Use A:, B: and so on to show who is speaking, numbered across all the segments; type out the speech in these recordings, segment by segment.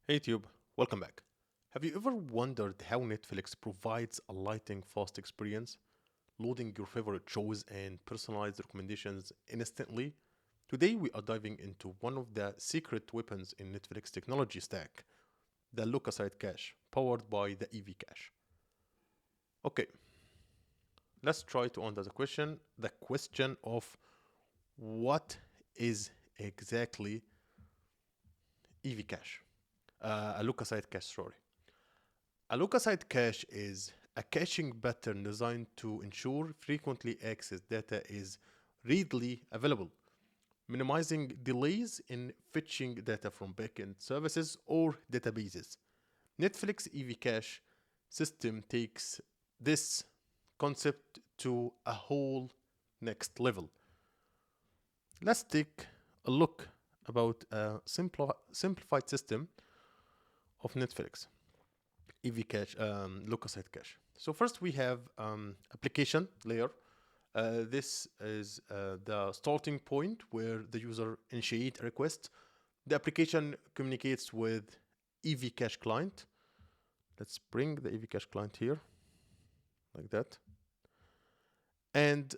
A: Hey Tube, welcome back. Have you ever wondered how Netflix provides a lightning fast experience, loading your favorite shows and personalized recommendations instantly? Today we are diving into one of the secret weapons in Netflix technology stack, the Lucasite cache, powered by the EVCache. Okay, let's try to answer the question of what is exactly EVCache? A Lucasite cache, sorry. A leukocyte cache is a caching pattern designed to ensure frequently accessed data is readily available, minimizing delays in fetching data from backend services or databases. Netflix EVCache system takes this concept to a whole next level. Let's take a look about a simplified system of Netflix. EVCache, leukocyte cache. So first we have application layer. This is the starting point where the user initiate a request. The application communicates with EVCache client. Let's bring the EVCache client here, like that. And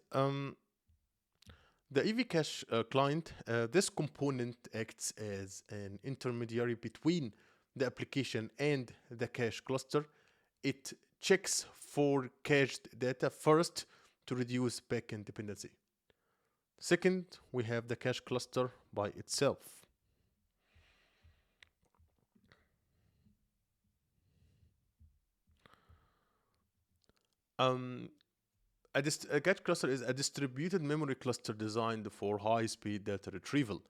A: the EVCache client, this component acts as an intermediary between the application and the cache cluster. It checks for cached data first to reduce backend dependency. Second, we have the cache cluster by itself. Um, a cache cluster is a distributed memory cluster designed for high-speed data retrieval.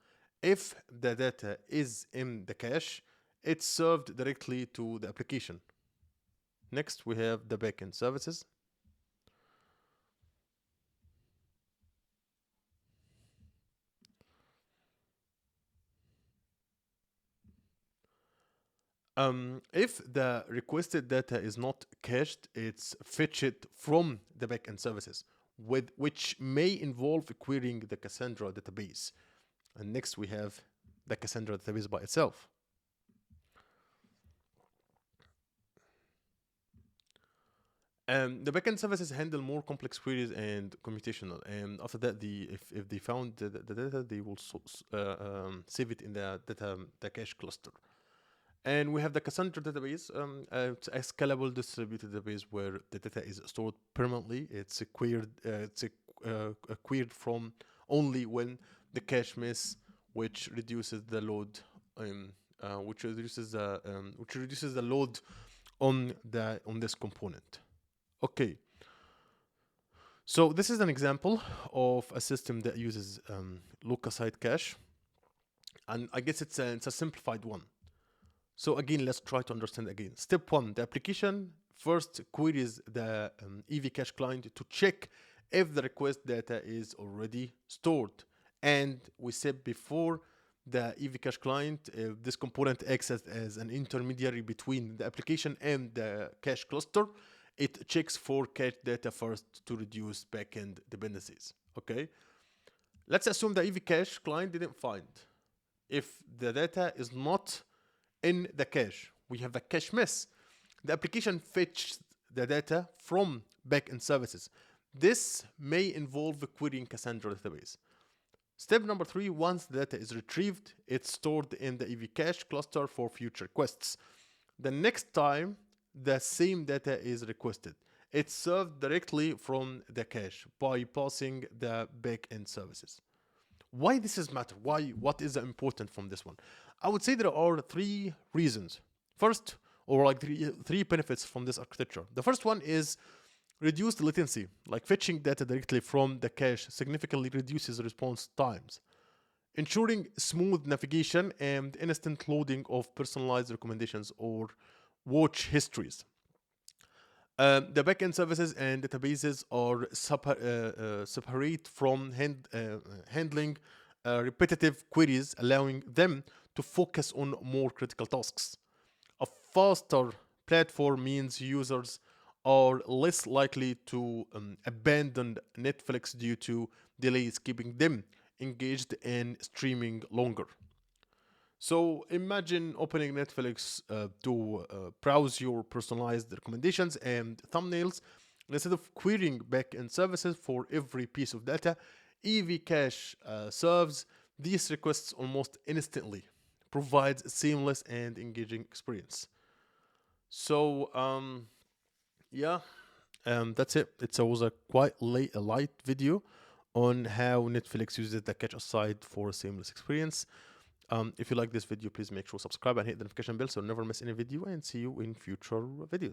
A: If the data is in the cache, it's served directly to the application. Next, we have the backend services. If the requested data is not cached, it's fetched from the backend services, which may involve querying the Cassandra database. And next we have the Cassandra database by itself. The backend services handle more complex queries and computational. And after that, if they found the data, they will save it in the cache cluster. And we have the Cassandra database. It's a scalable distributed database where the data is stored permanently. It's queried. Queried from only when the cache miss, which reduces the load. Which reduces the load on this component. Okay. So this is an example of a system that uses leukocyte cache, and I guess it's a simplified one. So again, let's try to understand again. Step one, the application first queries the EVCache client to check if the request data is already stored. And we said before, the EVCache client, this component acts as an intermediary between the application and the cache cluster. It checks for cache data first to reduce backend dependencies. Okay. Let's assume the EVCache client didn't find. If the data is not in the cache, we have a cache miss. The application fetches the data from backend services. This may involve querying Cassandra database. Step number 3, once the data is retrieved, it's stored in the EVCache cluster for future requests. The next time the same data is requested, it's served directly from the cache by passing the backend services. Why this is matter? What is important from this one? I would say there are 3 reasons. First, or like three benefits from this architecture. The first one is reduced latency, like fetching data directly from the cache significantly reduces response times, ensuring smooth navigation and instant loading of personalized recommendations or watch histories. The backend services and databases are separate from handling repetitive queries, allowing them to focus on more critical tasks. A faster platform means users are less likely to abandon Netflix due to delays, keeping them engaged and streaming longer. So imagine opening Netflix to browse your personalized recommendations and thumbnails. Instead of querying backend services for every piece of data, EVCache serves these requests almost instantly, provides a seamless and engaging experience. So yeah, that's it. Was a quite a light video on how Netflix uses the cache aside for a seamless experience. If you like this video, please make sure to subscribe and hit the notification bell so you never miss any video, and see you in future videos.